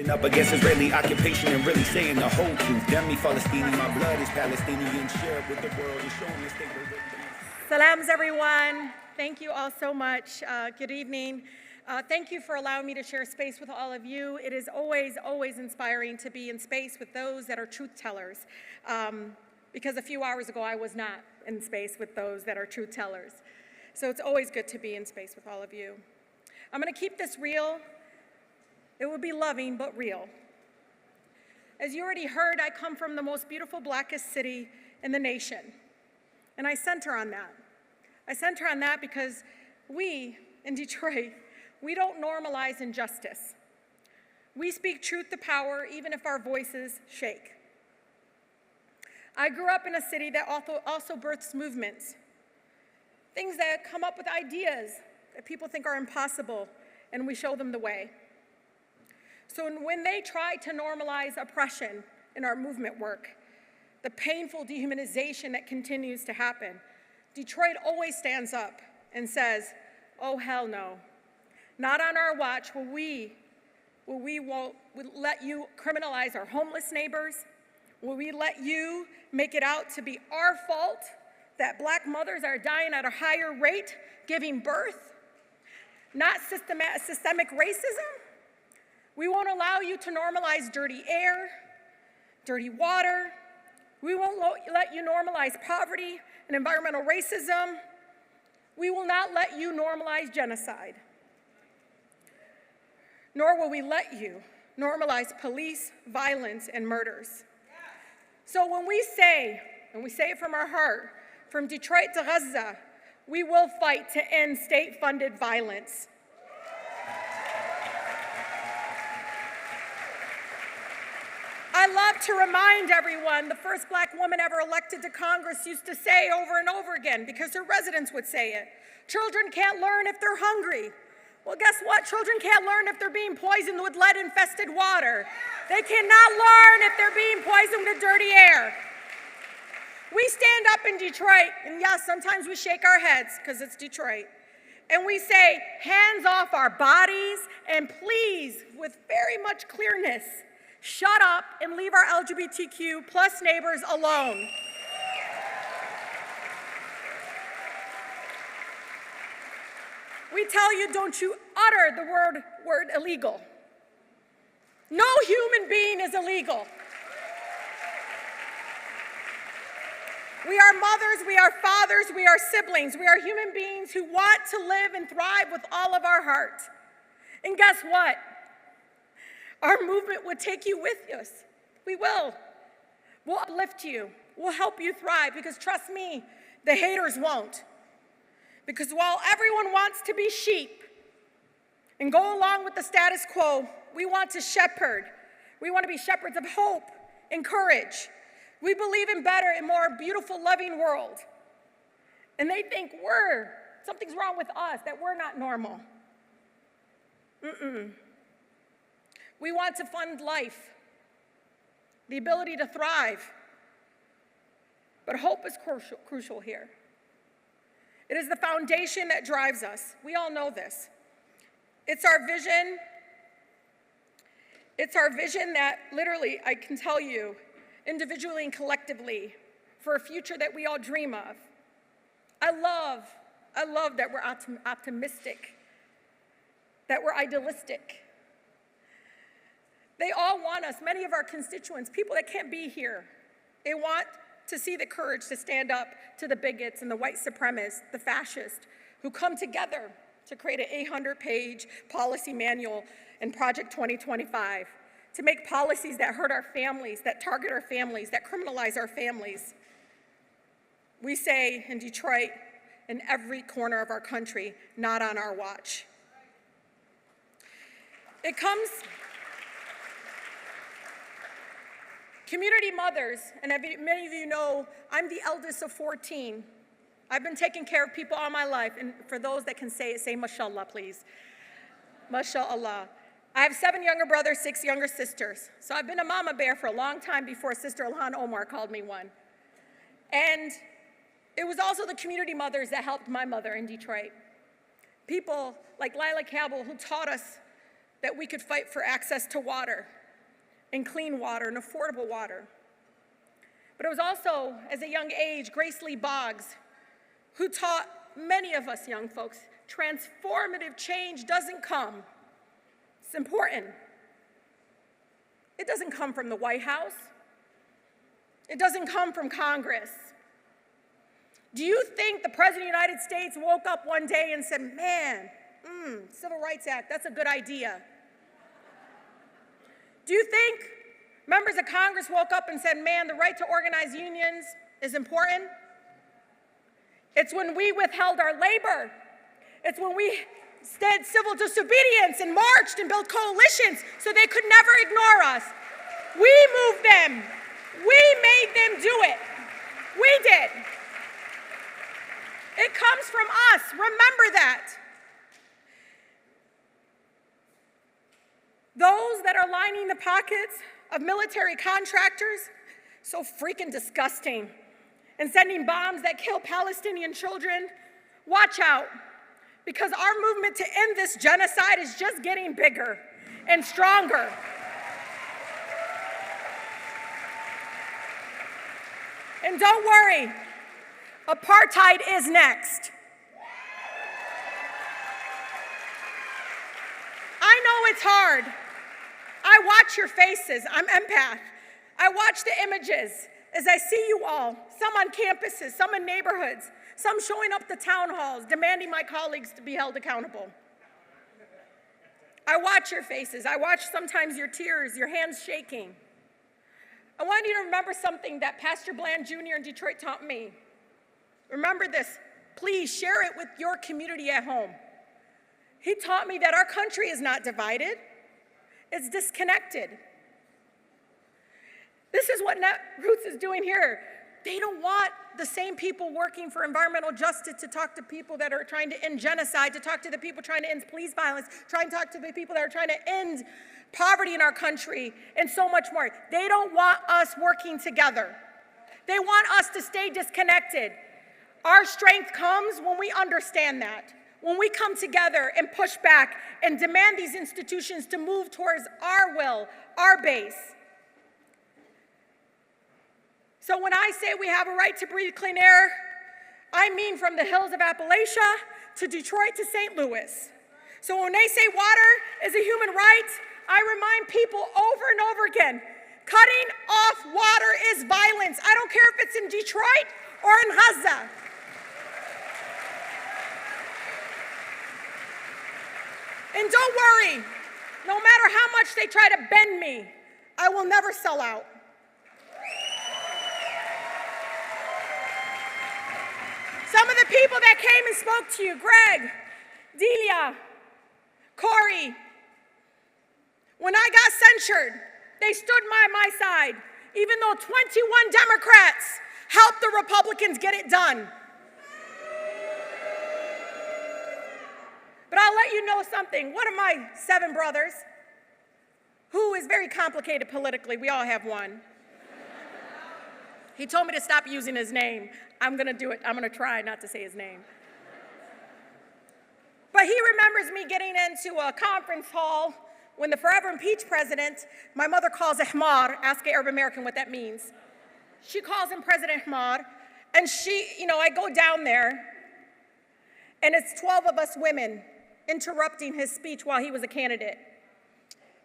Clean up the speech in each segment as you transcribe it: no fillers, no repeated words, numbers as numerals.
Up against Israeli occupation and really saying the whole truth. Demi Palestinian, my blood is Palestinian. Share it with the world and show them this thing. Salams, everyone. Thank you all so much. Good evening. Thank you for allowing me to share space with all of you. It is always, always inspiring to be in space with those that are truth tellers. Because a few hours ago, I was not in space with those that are truth tellers. So it's always good to be in space with all of you. I'm going to keep this real. It will be loving, but real. As you already heard, I come from the most beautiful, blackest city in the nation. And I center on that. I center on that because we, in Detroit, we don't normalize injustice. We speak truth to power, even if our voices shake. I grew up in a city that also births movements, things that come up with ideas that people think are impossible, and we show them the way. So when they try to normalize oppression in our movement work, the painful dehumanization that continues to happen, Detroit always stands up and says, oh, hell no. Not on our watch will we let you criminalize our homeless neighbors. Will we let you make it out to be our fault that black mothers are dying at a higher rate giving birth? Not systemic racism. We won't allow you to normalize dirty air, dirty water. We won't let you normalize poverty and environmental racism. We will not let you normalize genocide. Nor will we let you normalize police violence and murders. So when we say, and we say it from our heart, from Detroit to Gaza, we will fight to end state-funded violence. I love to remind everyone the first black woman ever elected to Congress used to say over and over again, because her residents would say it, children can't learn if they're hungry. Well, guess what? Children can't learn if they're being poisoned with lead-infested water. They cannot learn if they're being poisoned with dirty air. We stand up in Detroit, and yes, sometimes we shake our heads because it's Detroit, and we say, hands off our bodies, and please, with very much clearness, shut up and leave our LGBTQ plus neighbors alone. We tell you, don't you utter the word illegal. No human being is illegal. We are mothers, we are fathers, we are siblings. We are human beings who want to live and thrive with all of our heart. And guess what? Our movement would take you with us. We will. We'll uplift you. We'll help you thrive, because trust me, the haters won't. Because while everyone wants to be sheep and go along with the status quo, we want to shepherd. We want to be shepherds of hope and courage. We believe in better and more beautiful, loving world. And they think something's wrong with us, that we're not normal. We want to fund life, the ability to thrive. But hope is crucial here. It is the foundation that drives us. We all know this. It's our vision. It's our vision that literally, I can tell you, individually and collectively, for a future that we all dream of. I love that we're optimistic, that we're idealistic. They all want us, many of our constituents, people that can't be here, they want to see the courage to stand up to the bigots and the white supremacists, the fascists, who come together to create an 800-page policy manual in Project 2025, to make policies that hurt our families, that target our families, that criminalize our families. We say in Detroit, in every corner of our country, not on our watch. It comes, community mothers, and many of you know, I'm the eldest of 14. I've been taking care of people all my life, and for those that can say it, say mashallah, please. Mashallah. I have 7 younger brothers, 6 younger sisters. So I've been a mama bear for a long time before Sister Ilhan Omar called me one. And it was also the community mothers that helped my mother in Detroit. People like Lila Cabell, who taught us that we could fight for access to water and clean water and affordable water. But it was also, as a young age, Grace Lee Boggs, who taught many of us young folks, transformative change doesn't come. It's important. It doesn't come from the White House. It doesn't come from Congress. Do you think the President of the United States woke up one day and said, man, Civil Rights Act, that's a good idea? Do you think members of Congress woke up and said, man, the right to organize unions is important? It's when we withheld our labor. It's when we did civil disobedience and marched and built coalitions so they could never ignore us. We moved them. We made them do it. We did. It comes from us. Remember that. Those that are lining the pockets of military contractors, so freaking disgusting, and sending bombs that kill Palestinian children, watch out, because our movement to end this genocide is just getting bigger and stronger. And don't worry, apartheid is next. I know it's hard. I watch your faces. I'm empath. I watch the images as I see you all, some on campuses, some in neighborhoods, some showing up to town halls, demanding my colleagues to be held accountable. I watch your faces. I watch sometimes your tears, your hands shaking. I want you to remember something that Pastor Bland Jr. in Detroit taught me. Remember this. Please share it with your community at home. He taught me that our country is not divided. It's disconnected. This is what Netroots is doing here. They don't want the same people working for environmental justice to talk to people that are trying to end genocide, to talk to the people trying to end police violence, trying to talk to the people that are trying to end poverty in our country, and so much more. They don't want us working together. They want us to stay disconnected. Our strength comes when we understand that, when we come together and push back and demand these institutions to move towards our will, our base. So when I say we have a right to breathe clean air, I mean from the hills of Appalachia to Detroit to St. Louis. So when they say water is a human right, I remind people over and over again, cutting off water is violence. I don't care if it's in Detroit or in Gaza. And don't worry, no matter how much they try to bend me, I will never sell out. Some of the people that came and spoke to you, Greg, Delia, Corey, when I got censured, they stood by my side, even though 21 Democrats helped the Republicans get it done. But I'll let you know something. One of my 7 brothers, who is very complicated politically, we all have one, he told me to stop using his name. I'm going to do it. I'm going to try not to say his name. But he remembers me getting into a conference hall when the forever impeached president, my mother calls Ahmar, ask an Arab American what that means. She calls him President Ahmar, and I go down there, and it's 12 of us women interrupting his speech while he was a candidate.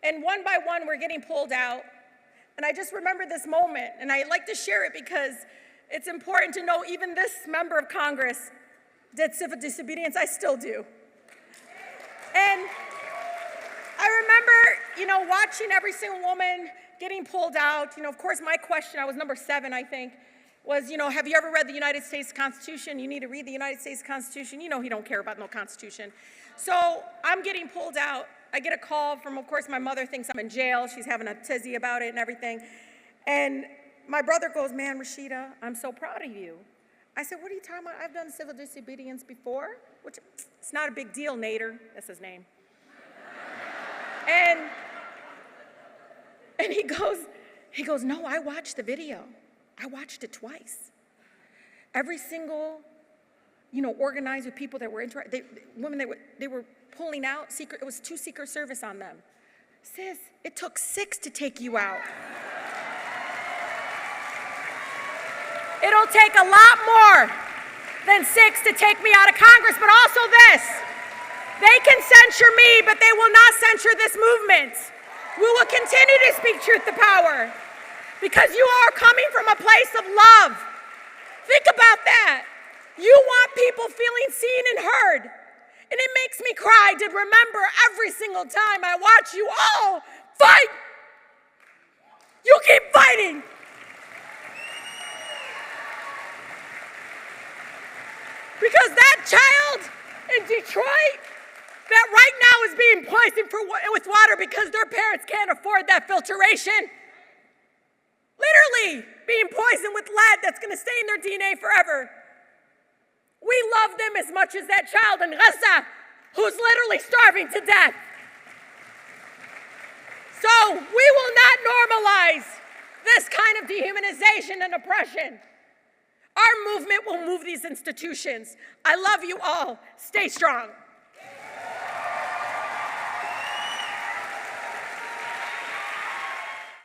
And one by one, we're getting pulled out. And I just remember this moment, and I like to share it because it's important to know even this member of Congress did civil disobedience. I still do. And I remember, watching every single woman getting pulled out. Of course, my question, I was number 7, I think, was, have you ever read the United States Constitution? You need to read the United States Constitution. He don't care about no Constitution. So I'm getting pulled out. I get a call from, of course, my mother thinks I'm in jail. She's having a tizzy about it and everything. And my brother goes, man, Rashida, I'm so proud of you. I said, what are you talking about? I've done civil disobedience before, which it's not a big deal, Nader. That's his name. And he goes, no, I watched the video. I watched it twice. Every single organized with people that were women that they were pulling out secret. It was 2 Secret Service on them. Sis, it took 6 to take you out. It'll take a lot more than 6 to take me out of Congress, but also this. They can censure me, but they will not censure this movement. We will continue to speak truth to power because you are coming from a place of love. Think about that. You want people feeling seen and heard. And it makes me cry to remember every single time I watch you all fight. You keep fighting. Because that child in Detroit that right now is being poisoned with water because their parents can't afford that filtration, literally being poisoned with lead that's going to stay in their DNA forever. We love them as much as that child in Gaza who's literally starving to death. So we will not normalize this kind of dehumanization and oppression. Our movement will move these institutions. I love you all. Stay strong.